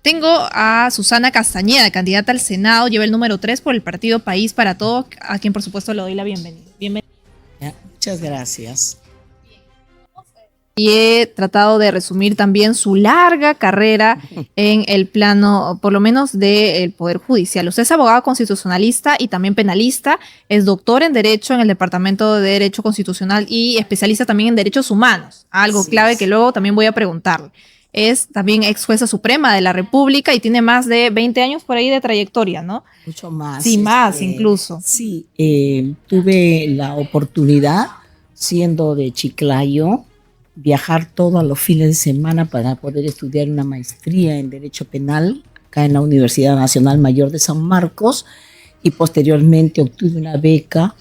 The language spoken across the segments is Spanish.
Tengo a Susana Castañeda, candidata al Senado, lleva el número 3 por el partido País para Todos, a quien por supuesto le doy la bienvenida. Bienvenida. Muchas gracias. Y he tratado de resumir también su larga carrera en el plano, por lo menos, del Poder Judicial. Usted es abogado constitucionalista y también penalista, es doctor en Derecho en el Departamento de Derecho Constitucional y especialista también en Derechos Humanos, algo clave que luego también voy a preguntarle. Es también ex jueza suprema de la República y tiene más de 20 años por ahí de trayectoria, ¿no? Mucho más. Sí, más incluso. Sí, tuve la oportunidad, siendo de Chiclayo, viajar todos los fines de semana para poder estudiar una maestría en Derecho Penal acá en la Universidad Nacional Mayor de San Marcos, y posteriormente obtuve una beca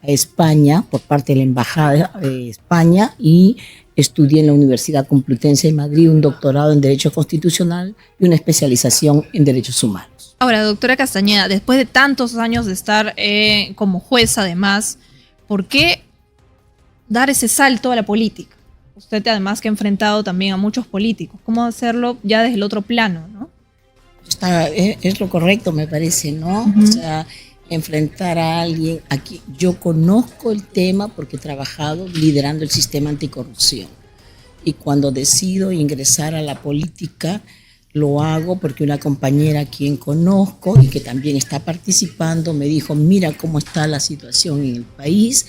a España por parte de la Embajada de España y estudié en la Universidad Complutense de Madrid un doctorado en Derecho Constitucional y una especialización en Derechos Humanos. Ahora, doctora Castañeda, después de tantos años de estar como jueza además, ¿por qué dar ese salto a la política? Usted además que ha enfrentado también a muchos políticos. ¿Cómo hacerlo ya desde el otro plano, no? Es lo correcto, me parece, ¿no? O sea, enfrentar a alguien aquí. Yo conozco el tema porque he trabajado liderando el sistema anticorrupción. Y cuando decido ingresar a la política, lo hago porque una compañera a quien conozco y que también está participando me dijo, mira cómo está la situación en el país,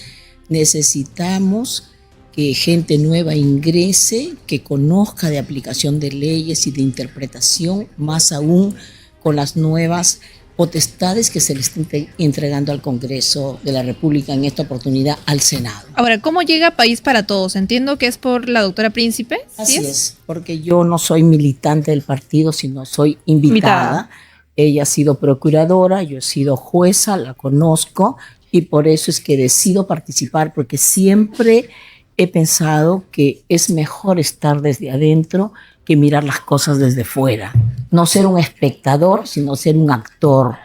necesitamos que gente nueva ingrese, que conozca de aplicación de leyes y de interpretación, más aún con las nuevas potestades que se le están entregando al Congreso de la República, en esta oportunidad al Senado. Ahora, ¿cómo llega País para Todos? Entiendo que es por la doctora Príncipe. Así es, porque yo no soy militante del partido, sino soy invitada. Ella ha sido procuradora, yo he sido jueza, la conozco, y por eso es que decido participar, porque siempre he pensado que es mejor estar desde adentro que mirar las cosas desde fuera. No ser un espectador, sino ser un actor.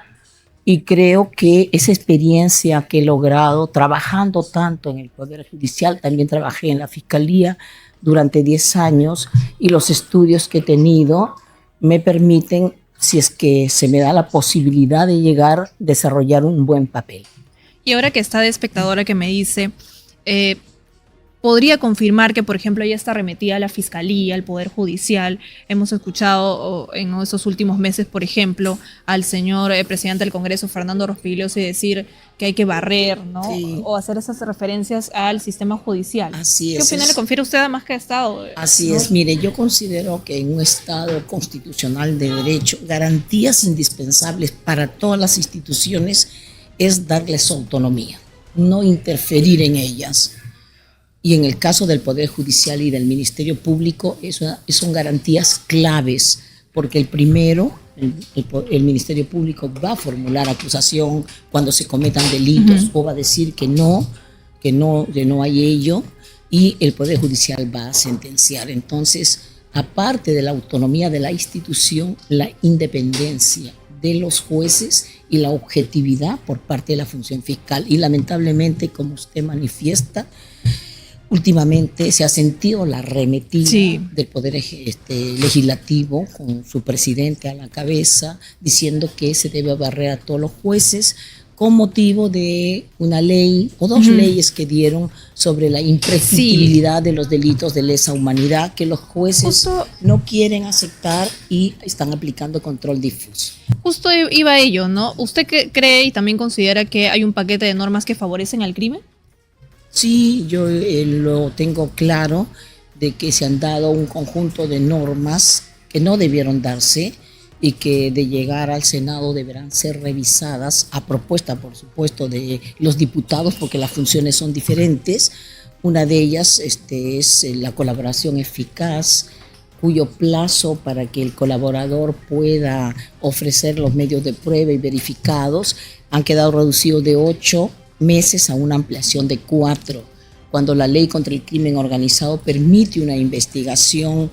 Y creo que esa experiencia que he logrado trabajando tanto en el Poder Judicial, también trabajé en la Fiscalía durante 10 años, y los estudios que he tenido me permiten, si es que se me da la posibilidad de llegar a desarrollar un buen papel. Y ahora que está de espectadora que me dice... ¿podría confirmar que, por ejemplo, ya está remetida a la Fiscalía, al Poder Judicial? Hemos escuchado en estos últimos meses, por ejemplo, al señor presidente del Congreso, Fernando Rospigliosi, decir que hay que barrer, ¿no? Sí. O hacer esas referencias al sistema judicial. Así es. ¿Qué opinión le confiere usted además que ha estado? Así es. Mire, yo considero que en un Estado constitucional de derecho, garantías indispensables para todas las instituciones es darles autonomía, no interferir en ellas. Y en el caso del Poder Judicial y del Ministerio Público, son garantías claves, porque el primero, el Ministerio Público va a formular acusación cuando se cometan delitos, o va a decir que no hay ello, y el Poder Judicial va a sentenciar. Entonces, aparte de la autonomía de la institución, la independencia de los jueces y la objetividad por parte de la función fiscal. Y lamentablemente, como usted manifiesta, últimamente se ha sentido la arremetida del Poder Legislativo con su presidente a la cabeza, diciendo que se debe barrer a todos los jueces con motivo de una ley o dos leyes que dieron sobre la imprescriptibilidad de los delitos de lesa humanidad, que los jueces no quieren aceptar y están aplicando control difuso. Justo iba a ello, ¿no? ¿Usted cree y también considera que hay un paquete de normas que favorecen al crimen? Sí, yo lo tengo claro, de que se han dado un conjunto de normas que no debieron darse y que de llegar al Senado deberán ser revisadas a propuesta, por supuesto, de los diputados, porque las funciones son diferentes. Una de ellas es la colaboración eficaz, cuyo plazo para que el colaborador pueda ofrecer los medios de prueba y verificados han quedado reducidos de 8 meses a una ampliación de 4, cuando la ley contra el crimen organizado permite una investigación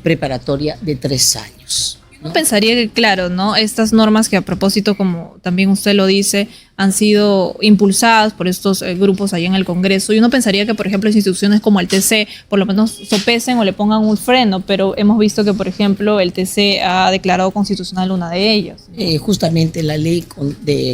preparatoria de 3 años. ¿no? Pensaría que, claro, ¿no? Estas normas que a propósito, como también usted lo dice, han sido impulsadas por estos grupos allá en el Congreso. Y uno pensaría que, por ejemplo, instituciones como el TC por lo menos sopesen o le pongan un freno, pero hemos visto que, por ejemplo, el TC ha declarado constitucional una de ellas, ¿no? Justamente la ley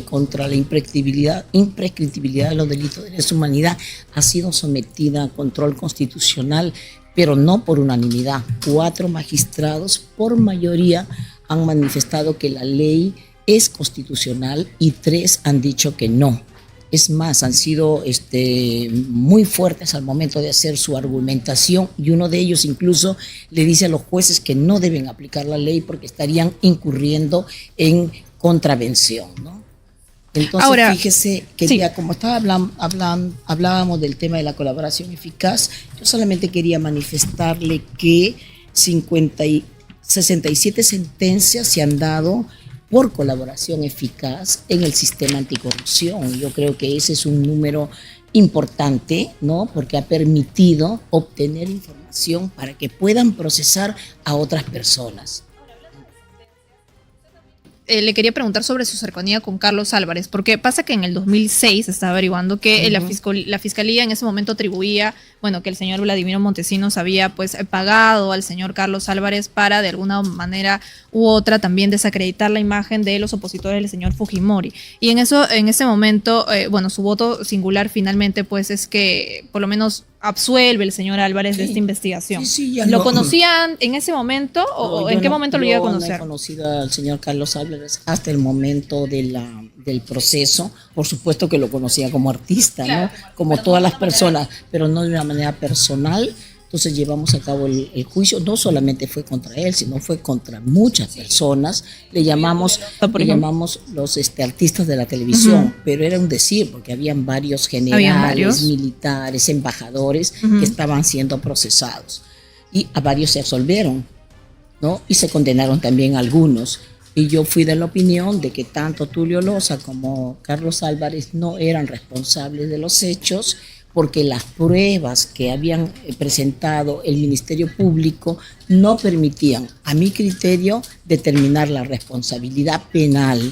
contra la imprescriptibilidad de los delitos de lesa humanidad ha sido sometida a control constitucional, pero no por unanimidad. 4 magistrados por mayoría han manifestado que la ley es constitucional y 3 han dicho que no. Es más, han sido muy fuertes al momento de hacer su argumentación, y uno de ellos incluso le dice a los jueces que no deben aplicar la ley porque estarían incurriendo en contravención, ¿no? Entonces, ahora, fíjese que sí, ya como hablábamos del tema de la colaboración eficaz, yo solamente quería manifestarle que 67 sentencias se han dado por colaboración eficaz en el sistema anticorrupción. Yo creo que ese es un número importante, ¿no? Porque ha permitido obtener información para que puedan procesar a otras personas. Le quería preguntar sobre su cercanía con Carlos Álvarez, porque pasa que en el 2006 se estaba averiguando que la fiscalía en ese momento atribuía, bueno, que el señor Vladimiro Montesinos había pues pagado al señor Carlos Álvarez para de alguna manera u otra también desacreditar la imagen de los opositores del señor Fujimori. Y en ese momento, bueno, su voto singular finalmente pues es que por lo menos absuelve el señor Álvarez de esta investigación. ¿Lo conocían en ese momento o en qué momento lo iba a conocer? No he conocido al señor Carlos Álvarez hasta el momento del proceso. Por supuesto que lo conocía como artista, claro, ¿no? Como todas las personas, pero no de una manera personal. Entonces llevamos a cabo el juicio. No solamente fue contra él, sino fue contra muchas personas. Le llamamos los artistas de la televisión, pero era un decir, porque habían varios generales, militares, embajadores que estaban siendo procesados. Y a varios se absolvieron, ¿no? Y se condenaron también algunos. Y yo fui de la opinión de que tanto Tulio Loza como Carlos Álvarez no eran responsables de los hechos, porque las pruebas que habían presentado el Ministerio Público no permitían, a mi criterio, determinar la responsabilidad penal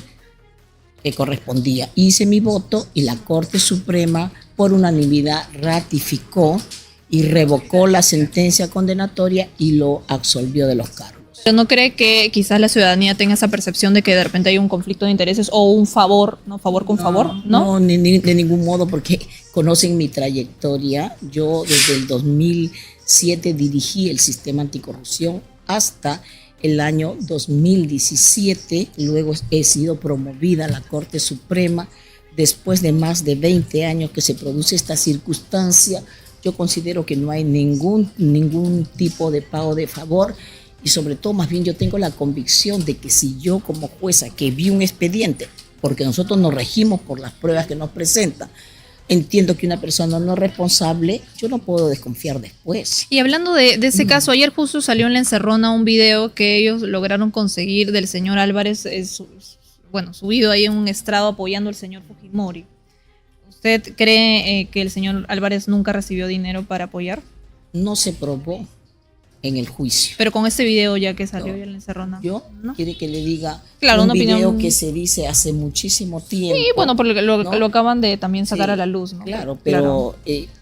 que correspondía. Hice mi voto y la Corte Suprema, por unanimidad, ratificó y revocó la sentencia condenatoria y lo absolvió de los cargos. ¿No cree que quizás la ciudadanía tenga esa percepción de que de repente hay un conflicto de intereses o un favor, ¿no? Favor con favor, ¿no? No, de ningún modo, porque conocen mi trayectoria. Yo desde el 2007 dirigí el sistema anticorrupción hasta el año 2017. Luego he sido promovida a la Corte Suprema. Después de más de 20 años que se produce esta circunstancia, yo considero que no hay ningún tipo de pago de favor. Y sobre todo, más bien yo tengo la convicción de que si yo como jueza que vi un expediente, porque nosotros nos regimos por las pruebas que nos presentan, entiendo que una persona no es responsable, yo no puedo desconfiar después. Y hablando de ese caso, ayer justo salió en La Encerrona un video que ellos lograron conseguir del señor Álvarez, subido ahí en un estrado apoyando al señor Fujimori. ¿Usted cree que el señor Álvarez nunca recibió dinero para apoyar? No se probó en el juicio. Pero con este video ya que salió ya en La Encerrona. ¿No? Quiere que le diga, claro, un video que se dice hace muchísimo tiempo. Sí, bueno, porque lo acaban de también sacar a la luz, ¿no? Claro, pero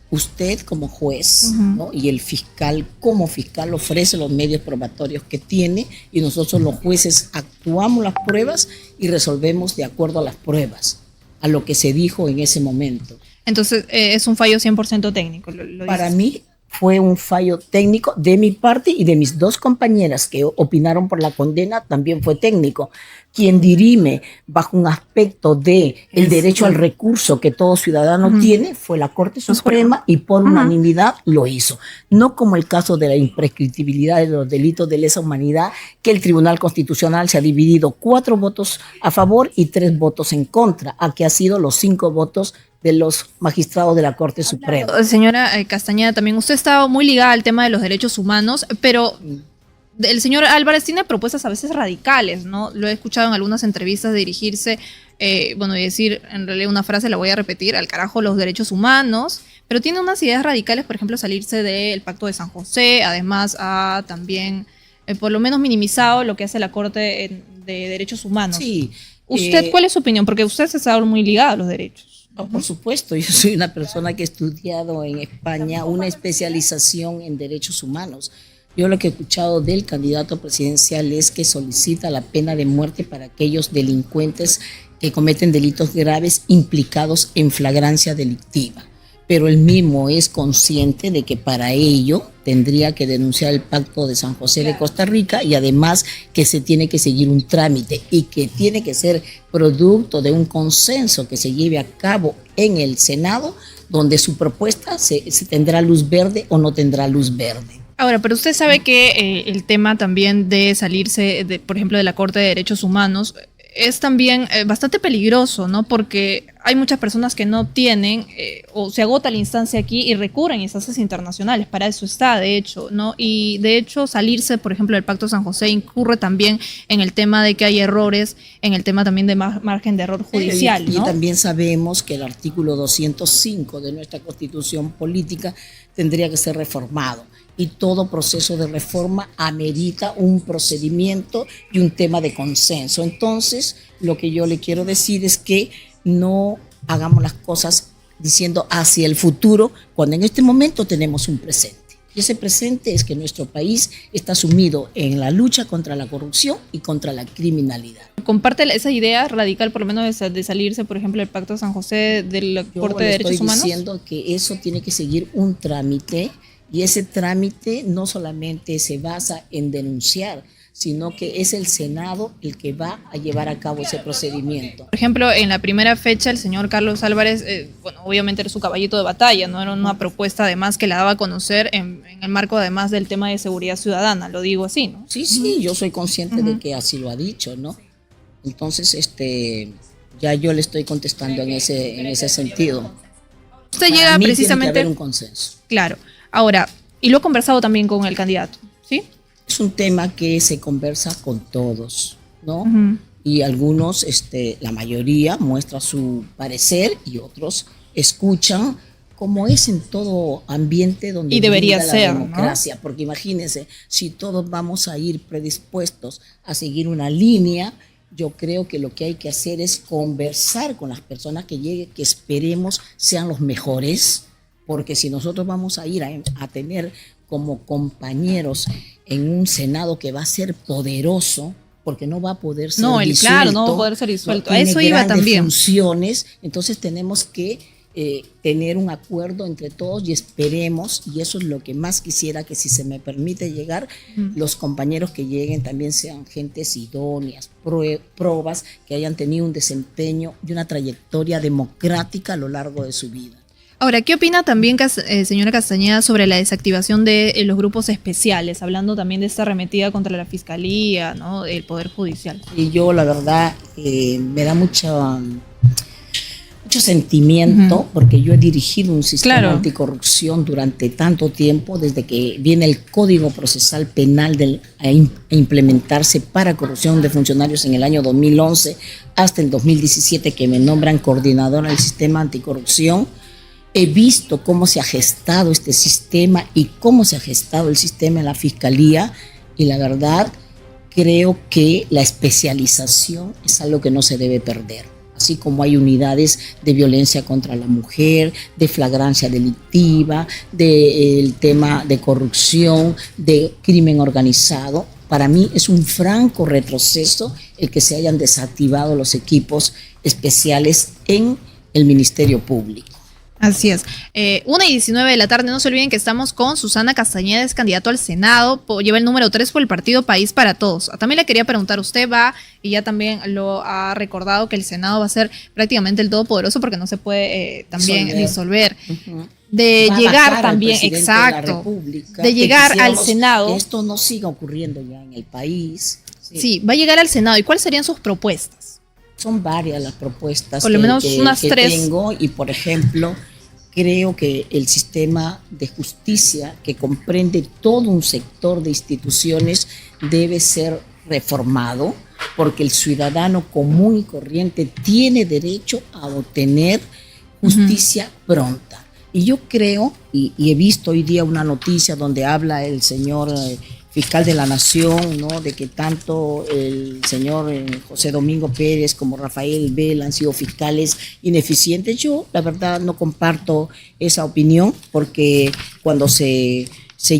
usted como juez, ¿no? Y el fiscal como fiscal ofrece los medios probatorios que tiene, y nosotros los jueces actuamos las pruebas y resolvemos de acuerdo a las pruebas, a lo que se dijo en ese momento. Entonces, es un fallo 100% técnico. Para mí fue un fallo técnico de mi parte y de mis 2 compañeras que opinaron por la condena, también fue técnico. Quien dirime bajo un aspecto de el derecho al recurso que todo ciudadano tiene fue la Corte Suprema, y por unanimidad lo hizo. No como el caso de la imprescriptibilidad de los delitos de lesa humanidad, que el Tribunal Constitucional se ha dividido 4 votos a favor y 3 votos en contra, a que ha sido los 5 votos de los magistrados de la Corte Suprema. Señora Castañeda, también usted estaba muy ligada al tema de los derechos humanos, pero el señor Álvarez tiene propuestas a veces radicales, ¿no? Lo he escuchado en algunas entrevistas dirigirse, y decir, en realidad una frase la voy a repetir, al carajo los derechos humanos, pero tiene unas ideas radicales, por ejemplo, salirse del Pacto de San José, además a también por lo menos minimizado lo que hace la Corte de Derechos Humanos. Sí. ¿Usted cuál es su opinión? Porque usted se está muy ligado a los derechos. Por supuesto, yo soy una persona que he estudiado en España una especialización en derechos humanos. Yo lo que he escuchado del candidato presidencial es que solicita la pena de muerte para aquellos delincuentes que cometen delitos graves implicados en flagrancia delictiva. Pero él mismo es consciente de que para ello tendría que denunciar el Pacto de San José de Costa Rica y además que se tiene que seguir un trámite y que tiene que ser producto de un consenso que se lleve a cabo en el Senado, donde su propuesta se tendrá luz verde o no tendrá luz verde. Ahora, pero usted sabe que el tema también de salirse, por ejemplo, de la Corte de Derechos Humanos es también bastante peligroso, ¿no? Porque hay muchas personas que no tienen o se agota la instancia aquí y recurren a instancias internacionales. Para eso está, de hecho, ¿no? Y de hecho salirse, por ejemplo, del Pacto de San José incurre también en el tema de que hay errores, en el tema también de margen de error judicial, ¿no? Y también sabemos que el artículo 205 de nuestra Constitución Política tendría que ser reformado. Y todo proceso de reforma amerita un procedimiento y un tema de consenso. Entonces, lo que yo le quiero decir es que no hagamos las cosas diciendo hacia el futuro, cuando en este momento tenemos un presente. Y ese presente es que nuestro país está sumido en la lucha contra la corrupción y contra la criminalidad. ¿Comparte esa idea radical, por lo menos, de salirse, por ejemplo, del Pacto de San José de la Corte de Derechos Humanos? Yo estoy diciendo que eso tiene que seguir un trámite. Y ese trámite no solamente se basa en denunciar, sino que es el Senado el que va a llevar a cabo ese procedimiento. Por ejemplo, en la primera fecha, el señor Carlos Álvarez, bueno, obviamente era su caballito de batalla, no era una propuesta además que la daba a conocer en el marco además del tema de seguridad ciudadana, lo digo así, ¿no? Sí, yo soy consciente de que así lo ha dicho, ¿no? Entonces, ya yo le estoy contestando en ese sentido. Usted llega precisamente... Tiene que haber un consenso. Claro. Ahora, y lo he conversado también con el candidato, ¿sí? Es un tema que se conversa con todos, ¿no? Y algunos, la mayoría muestra su parecer y otros escuchan, como es en todo ambiente donde y debería vive ser, la democracia, ¿no? Porque imagínense, si todos vamos a ir predispuestos a seguir una línea, yo creo que lo que hay que hacer es conversar con las personas que lleguen, que esperemos sean los mejores, porque si nosotros vamos a ir a tener como compañeros en un Senado que va a ser poderoso, porque no va a poder ser disuelto. Claro, no va a poder ser disuelto. A eso iba también. Funciones, entonces tenemos que tener un acuerdo entre todos y esperemos, y eso es lo que más quisiera, que si se me permite llegar, los compañeros que lleguen también sean gentes idóneas, probas, que hayan tenido un desempeño y una trayectoria democrática a lo largo de su vida. Ahora, ¿qué opina también, señora Castañeda, sobre la desactivación de los grupos especiales, hablando también de esta arremetida contra la Fiscalía, ¿no?, el Poder Judicial? Y yo, la verdad, me da mucho sentimiento, porque yo he dirigido un sistema anticorrupción durante tanto tiempo, desde que viene el Código Procesal Penal a implementarse para corrupción de funcionarios en el año 2011 hasta el 2017, que me nombran coordinadora del sistema anticorrupción. He visto cómo se ha gestado este sistema y cómo se ha gestado el sistema en la Fiscalía, y la verdad creo que la especialización es algo que no se debe perder. Así como hay unidades de violencia contra la mujer, de flagrancia delictiva, del tema de corrupción, de crimen organizado, para mí es un franco retroceso el que se hayan desactivado los equipos especiales en el Ministerio Público. Así es. 1:19 de la tarde, no se olviden que estamos con Susana Castañeda, es candidato al Senado, lleva el número 3 por el partido País para Todos. También le quería preguntar, usted va, y ya también lo ha recordado, que el Senado va a ser prácticamente el todopoderoso porque no se puede también disolver. De llegar también, exacto, de llegar al Senado. Que esto no siga ocurriendo ya en el país. Sí, va a llegar al Senado. ¿Y cuáles serían sus propuestas? Son varias las propuestas por lo menos unas que 3 tengo, y por ejemplo creo que el sistema de justicia, que comprende todo un sector de instituciones, debe ser reformado, porque el ciudadano común y corriente tiene derecho a obtener justicia pronta. Y yo creo, y he visto hoy día una noticia donde habla el señor fiscal de la Nación, ¿no? De que tanto el señor José Domingo Pérez como Rafael Vela han sido fiscales ineficientes. Yo, la verdad, no comparto esa opinión, porque cuando se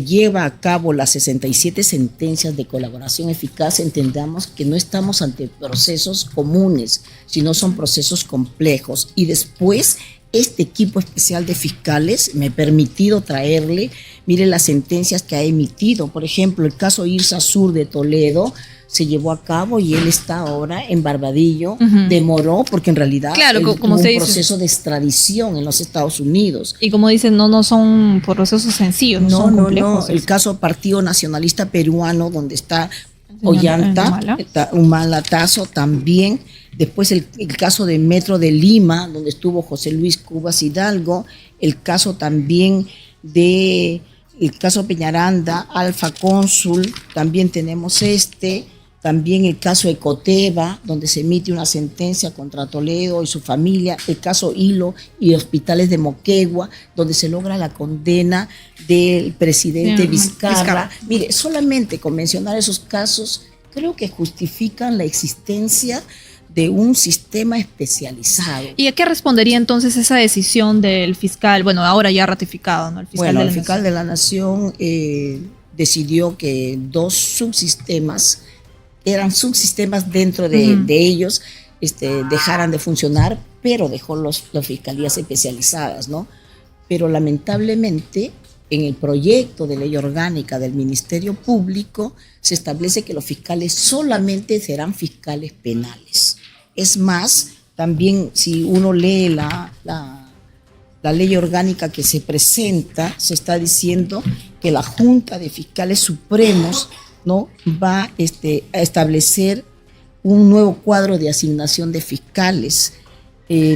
lleva a cabo las 67 sentencias de colaboración eficaz, entendamos que no estamos ante procesos comunes, sino son procesos complejos. Y después, este equipo especial de fiscales me ha permitido traerle, mire las sentencias que ha emitido. Por ejemplo, el caso Irsa Sur de Toledo se llevó a cabo y él está ahora en Barbadillo. Demoró porque en realidad claro, como tuvo se un dice, proceso de extradición en los Estados Unidos. Y como dicen, no son procesos sencillos, no son complejos. El caso Partido Nacionalista Peruano, donde está Ollanta, Humala Tazo también. Después el caso de Metro de Lima, donde estuvo José Luis Cubas Hidalgo. El caso también de el caso Peñaranda, Alfa Cónsul, también tenemos también el caso Ecoteva, donde se emite una sentencia contra Toledo y su familia, el caso Hilo y Hospitales de Moquegua, donde se logra la condena del presidente Vizcarra. Mire, solamente con mencionar esos casos, creo que justifican la existencia de un sistema especializado. ¿Y a qué respondería entonces esa decisión del fiscal, bueno, ahora ya ratificado, ¿no? El fiscal de la Nación decidió que dos subsistemas, eran subsistemas dentro de ellos, dejaran de funcionar, pero dejó las fiscalías especializadas, ¿no? Pero lamentablemente, en el proyecto de ley orgánica del Ministerio Público, se establece que los fiscales solamente serán fiscales penales. Es más, también si uno lee la ley orgánica que se presenta, se está diciendo que la Junta de Fiscales Supremos, ¿no?, va a establecer un nuevo cuadro de asignación de fiscales.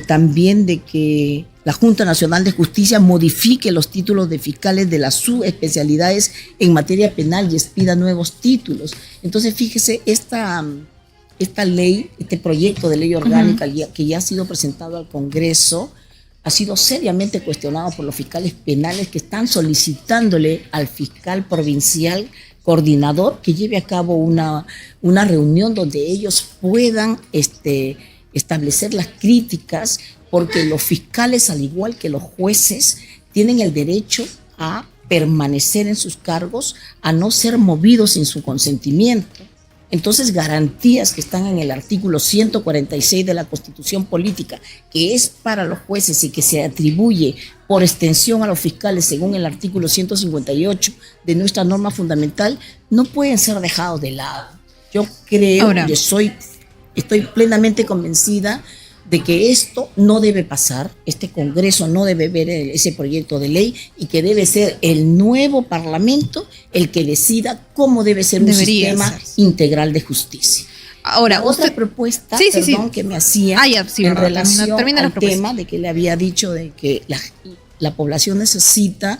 También de que la Junta Nacional de Justicia modifique los títulos de fiscales de las subespecialidades en materia penal y expida nuevos títulos. Entonces, fíjese, esta ley, este proyecto de ley orgánica que ya ha sido presentado al Congreso, ha sido seriamente cuestionado por los fiscales penales, que están solicitándole al fiscal provincial coordinador que lleve a cabo una reunión donde ellos puedan establecer las críticas, porque los fiscales, al igual que los jueces, tienen el derecho a permanecer en sus cargos, a no ser movidos sin su consentimiento. Entonces, garantías que están en el artículo 146 de la Constitución Política, que es para los jueces y que se atribuye por extensión a los fiscales según el artículo 158 de nuestra norma fundamental, no pueden ser dejados de lado. Yo creo, estoy plenamente convencida de que esto no debe pasar, este Congreso no debe ver ese proyecto de ley, y que debe ser el nuevo Parlamento el que decida cómo debe ser un sistema integral de justicia. Ahora, otra propuesta que me hacía en relación al tema de que le había dicho de que la población necesita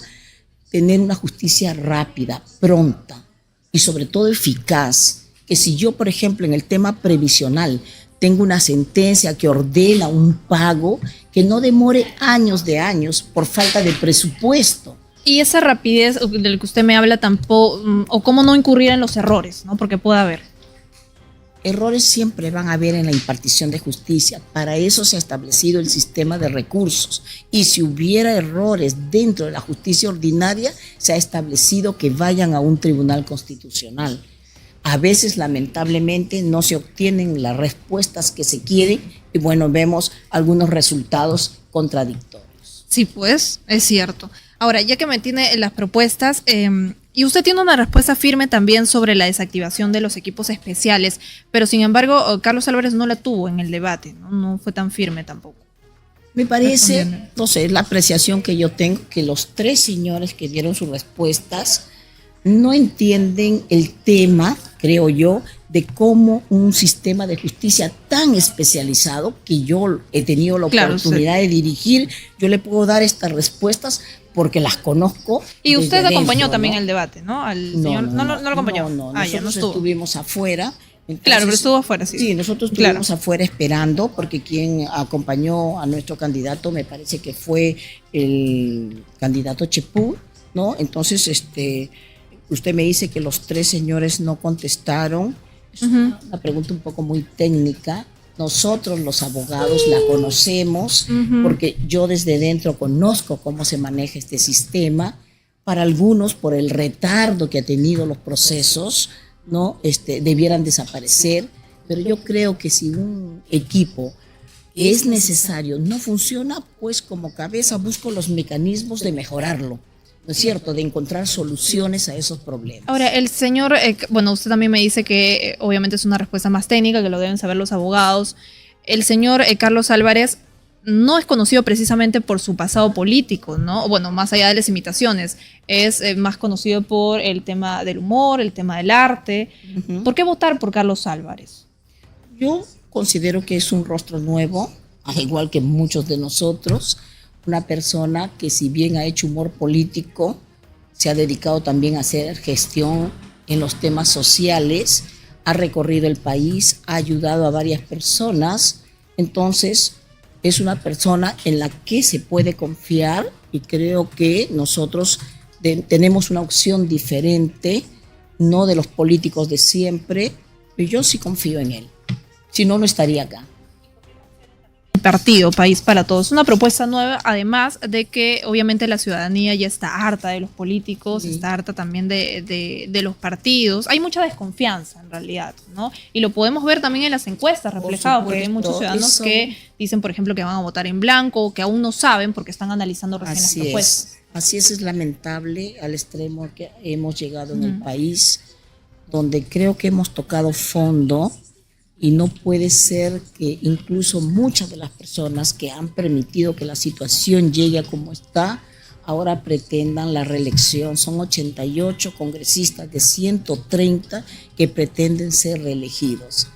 tener una justicia rápida, pronta y sobre todo eficaz, que si yo, por ejemplo, en el tema previsional tengo una sentencia que ordena un pago, que no demore años por falta de presupuesto. Y esa rapidez del que usted me habla tampoco, o cómo no incurrir en los errores, ¿no? Porque puede haber. Errores siempre van a haber en la impartición de justicia. Para eso se ha establecido el sistema de recursos. Y si hubiera errores dentro de la justicia ordinaria, se ha establecido que vayan a un tribunal constitucional. A veces, lamentablemente, no se obtienen las respuestas que se quieren y, bueno, vemos algunos resultados contradictorios. Sí, pues, es cierto. Ahora, ya que me tiene las propuestas, y usted tiene una respuesta firme también sobre la desactivación de los equipos especiales, pero sin embargo, Carlos Álvarez no la tuvo en el debate, no fue tan firme tampoco. Me parece, no sé, la apreciación que yo tengo, que los tres señores que dieron sus respuestas no entienden el tema, creo yo, de cómo un sistema de justicia tan especializado, que yo he tenido la oportunidad de dirigir, yo le puedo dar estas respuestas porque las conozco. Y usted acompañó también el debate, ¿no? No lo acompañó. No, nosotros estuvimos afuera. Entonces, claro, pero estuvo afuera, sí. Sí, nosotros estuvimos afuera esperando, porque quien acompañó a nuestro candidato me parece que fue el candidato Chepú, ¿no? Entonces, Usted me dice que los 3 señores no contestaron. Es una pregunta un poco muy técnica. Nosotros los abogados la conocemos porque yo desde dentro conozco cómo se maneja este sistema. Para algunos, por el retardo que ha tenido los procesos, ¿no? Debieran desaparecer. Pero yo creo que si un equipo es necesario, no funciona, pues como cabeza busco los mecanismos de mejorarlo. ¿No es cierto? De encontrar soluciones a esos problemas. Ahora, el señor, bueno, usted también me dice que obviamente es una respuesta más técnica, que lo deben saber los abogados. El señor Carlos Álvarez no es conocido precisamente por su pasado político, ¿no? Bueno, más allá de las imitaciones, es más conocido por el tema del humor, el tema del arte. ¿Por qué votar por Carlos Álvarez? Yo considero que es un rostro nuevo, al igual que muchos de nosotros. Una persona que, si bien ha hecho humor político, se ha dedicado también a hacer gestión en los temas sociales, ha recorrido el país, ha ayudado a varias personas. Entonces, es una persona en la que se puede confiar y creo que nosotros tenemos una opción diferente, no de los políticos de siempre, pero yo sí confío en él. Si no, no estaría acá. Partido País para Todos, una propuesta nueva, además de que obviamente la ciudadanía ya está harta de los políticos, está harta también de los partidos. Hay mucha desconfianza en realidad, ¿no? Y lo podemos ver también en las encuestas reflejadas, porque hay muchos ciudadanos que dicen, por ejemplo, que van a votar en blanco, o que aún no saben porque están analizando recién las propuestas. Así es lamentable al extremo que hemos llegado en el país, donde creo que hemos tocado fondo. Y no puede ser que incluso muchas de las personas que han permitido que la situación llegue a como está, ahora pretendan la reelección. Son 88 congresistas de 130 que pretenden ser reelegidos.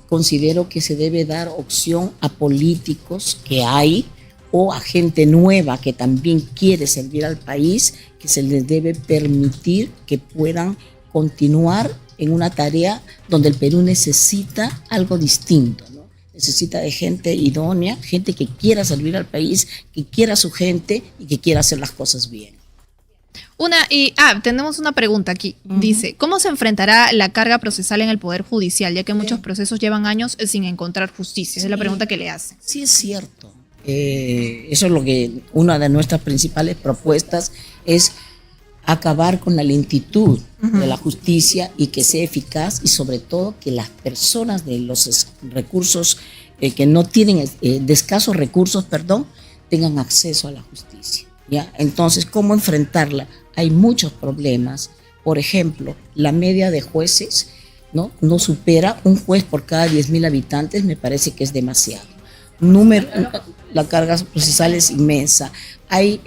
Considero que se debe dar opción a políticos que hay o a gente nueva que también quiere servir al país, que se les debe permitir que puedan continuar en una tarea donde el Perú necesita algo distinto, ¿no? Necesita de gente idónea, gente que quiera servir al país, que quiera a su gente y que quiera hacer las cosas bien. Tenemos una pregunta aquí. Dice, ¿cómo se enfrentará la carga procesal en el Poder Judicial, ya que muchos procesos llevan años sin encontrar justicia? Esa es la pregunta que le hacen. Sí, es cierto. Eso es lo que una de nuestras principales propuestas es acabar con la lentitud de la justicia y que sea eficaz, y sobre todo que las personas de los recursos que no tienen, de escasos recursos, tengan acceso a la justicia, ¿ya? Entonces, ¿cómo enfrentarla? Hay muchos problemas. Por ejemplo, la media de jueces no supera un juez por cada 10.000 habitantes, me parece que es demasiado. La carga procesal es inmensa. Hay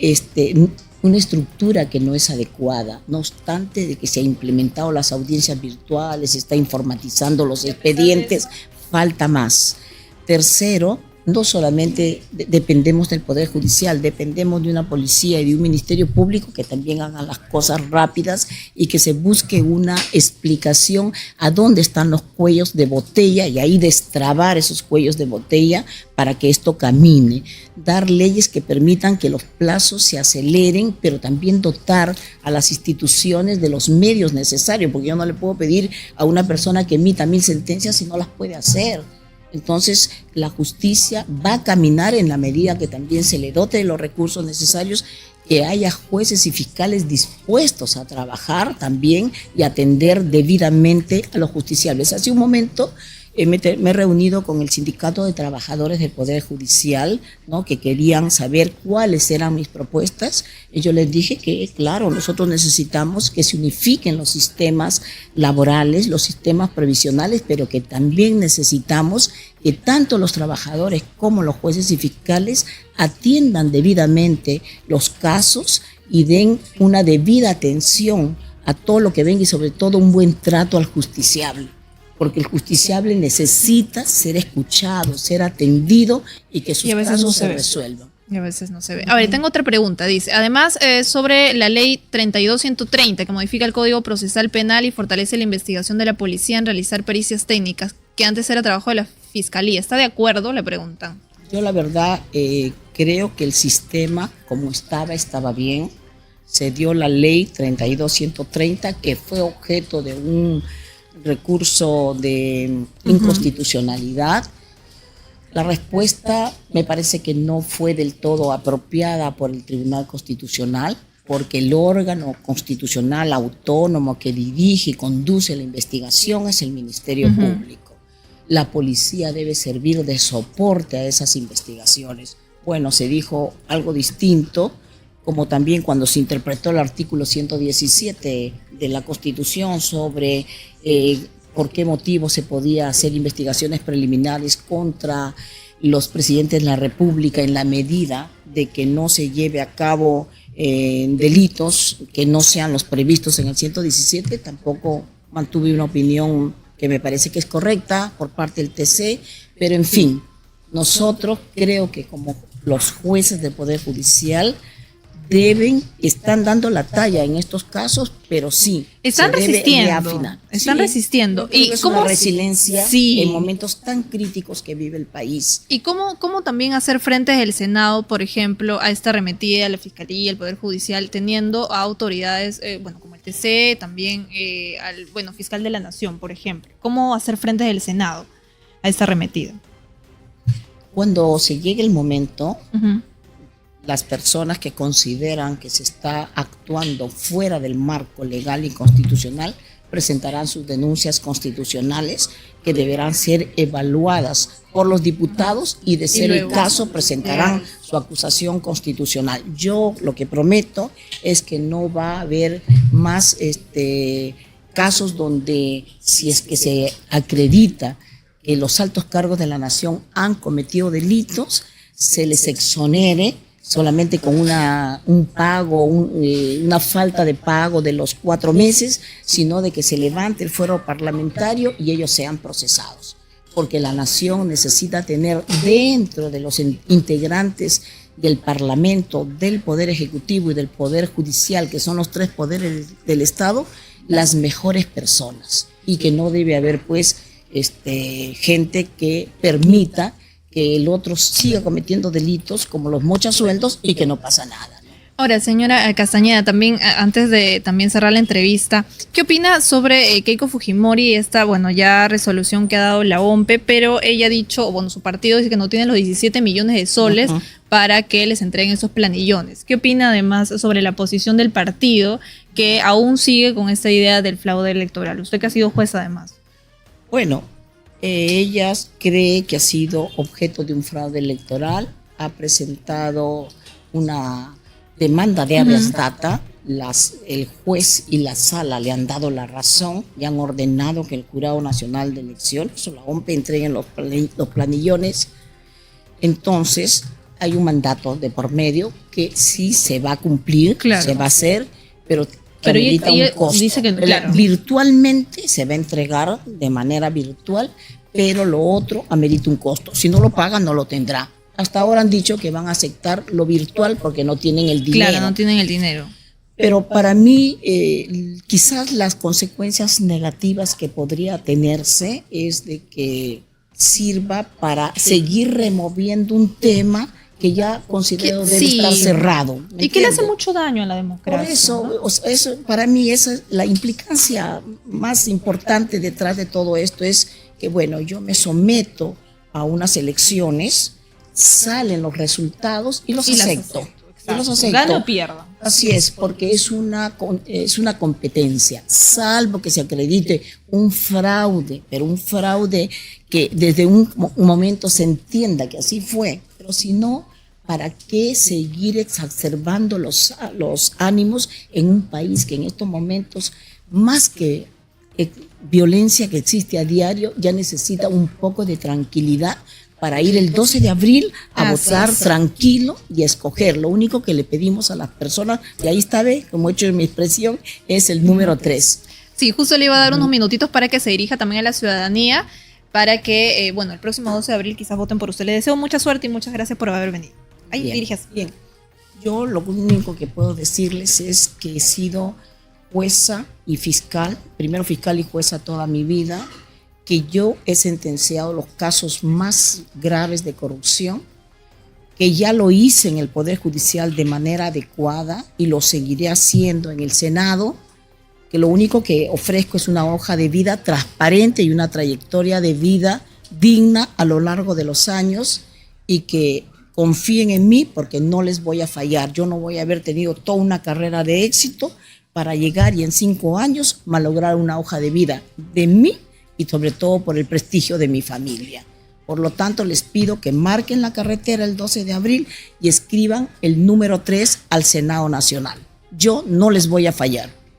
una estructura que no es adecuada, no obstante de que se ha implementado las audiencias virtuales, se está informatizando los expedientes, falta más. Tercero, no solamente dependemos del Poder Judicial, dependemos de una policía y de un Ministerio Público que también hagan las cosas rápidas y que se busque una explicación a dónde están los cuellos de botella y ahí destrabar esos cuellos de botella para que esto camine. Dar leyes que permitan que los plazos se aceleren, pero también dotar a las instituciones de los medios necesarios, porque yo no le puedo pedir a una persona que emita 1000 sentencias si no las puede hacer. Entonces, la justicia va a caminar en la medida que también se le dote de los recursos necesarios, que haya jueces y fiscales dispuestos a trabajar también y atender debidamente a los justiciables. Hace un momento me he reunido con el Sindicato de Trabajadores del Poder Judicial, ¿no?, que querían saber cuáles eran mis propuestas. Y yo les dije que, claro, nosotros necesitamos que se unifiquen los sistemas laborales, los sistemas previsionales, pero que también necesitamos que tanto los trabajadores como los jueces y fiscales atiendan debidamente los casos y den una debida atención a todo lo que venga y sobre todo un buen trato al justiciable. Porque el justiciable necesita ser escuchado, ser atendido y que sus casos se resuelvan. Y a veces no se ve. A ver, tengo otra pregunta. Dice, además, sobre la ley 32.130, que modifica el Código Procesal Penal y fortalece la investigación de la policía en realizar pericias técnicas, que antes era trabajo de la Fiscalía. ¿Está de acuerdo? Le preguntan. Yo la verdad creo que el sistema como estaba bien. se dio la ley 32130, que fue objeto de un recurso de inconstitucionalidad. La respuesta me parece que no fue del todo apropiada por el Tribunal Constitucional, porque el órgano constitucional autónomo que dirige y conduce la investigación es el Ministerio Público. La policía debe servir de soporte a esas investigaciones. Bueno, se dijo algo distinto, como también cuando se interpretó el artículo 117 de la Constitución sobre por qué motivo se podía hacer investigaciones preliminares contra los presidentes de la República en la medida de que no se lleve a cabo delitos que no sean los previstos en el 117. Tampoco mantuve una opinión que me parece que es correcta por parte del TC, pero en fin, nosotros creo que como los jueces del Poder Judicial están dando la talla en estos casos, pero sí, están resistiendo. Están resistiendo. Y es una resiliencia sí, en momentos tan críticos que vive el país. ¿Y cómo también hacer frente desde el Senado, por ejemplo, a esta arremetida, a la Fiscalía, al Poder Judicial, teniendo a autoridades, como el TC, también al fiscal de la Nación, por ejemplo? ¿Cómo hacer frente desde el Senado a esta arremetida? Cuando se llegue el momento, las personas que consideran que se está actuando fuera del marco legal y constitucional presentarán sus denuncias constitucionales que deberán ser evaluadas por los diputados y, de ser el caso, presentarán su acusación constitucional. Yo lo que prometo es que no va a haber más casos donde, si es que se acredita que los altos cargos de la nación han cometido delitos, se les exonere solamente con un pago, una falta de pago de los 4 meses, sino de que se levante el fuero parlamentario y ellos sean procesados. Porque la nación necesita tener dentro de los integrantes del Parlamento, del Poder Ejecutivo y del Poder Judicial, que son los 3 poderes del Estado, las mejores personas. Y que no debe haber, gente que permita que el otro siga cometiendo delitos como los mochasueldos y que no pasa nada. Ahora, señora Castañeda, también antes de también cerrar la entrevista, ¿qué opina sobre Keiko Fujimori, esta ya resolución que ha dado la OMPE, pero ella ha dicho, su partido dice que no tiene los 17 millones de soles para que les entreguen esos planillones? ¿Qué opina además sobre la posición del partido que aún sigue con esta idea del fraude electoral? Usted que ha sido juez además. Bueno, ella cree que ha sido objeto de un fraude electoral, ha presentado una demanda de habeas data, el juez y la sala le han dado la razón y han ordenado que el Jurado Nacional de Elecciones o la OMPE entreguen los planillones. Entonces hay un mandato de por medio que sí se va a cumplir, se va a hacer, pero ella un costo. Dice que virtualmente se va a entregar de manera virtual, pero lo otro amerita un costo. Si no lo paga, no lo tendrá. Hasta ahora han dicho que van a aceptar lo virtual porque no tienen el dinero. Claro, no tienen el dinero. Pero para mí, quizás las consecuencias negativas que podría tenerse es de que sirva para seguir removiendo un tema que ya considero debe estar cerrado. Y que le hace mucho daño a la democracia. Por eso, eso para mí, esa es la implicancia más importante detrás de todo esto, es que yo me someto a unas elecciones, salen los resultados y los acepto. Gane o pierda. Así es, porque es una competencia, salvo que se acredite un fraude, pero un fraude que desde un momento se entienda que así fue. Pero si no, ¿para qué seguir exacerbando los ánimos en un país que en estos momentos, más que violencia que existe a diario, ya necesita un poco de tranquilidad para ir el 12 de abril a votar tranquilo y a escoger? Lo único que le pedimos a las personas, y ahí está, como he hecho en mi expresión, es el número 3. Sí, justo le iba a dar unos minutitos para que se dirija también a la ciudadanía, para que, el próximo 12 de abril quizás voten por usted. Le deseo mucha suerte y muchas gracias por haber venido. Ahí diríjase. Bien, yo lo único que puedo decirles es que he sido jueza y fiscal, primero fiscal y jueza toda mi vida, que yo he sentenciado los casos más graves de corrupción, que ya lo hice en el Poder Judicial de manera adecuada y lo seguiré haciendo en el Senado, que lo único que ofrezco es una hoja de vida transparente y una trayectoria de vida digna a lo largo de los años, y que confíen en mí porque no les voy a fallar. Yo no voy a haber tenido toda una carrera de éxito para llegar y en 5 años malograr una hoja de vida de mí y sobre todo por el prestigio de mi familia. Por lo tanto, les pido que marquen la carretera el 12 de abril y escriban el número 3 al Senado Nacional. Yo no les voy a fallar.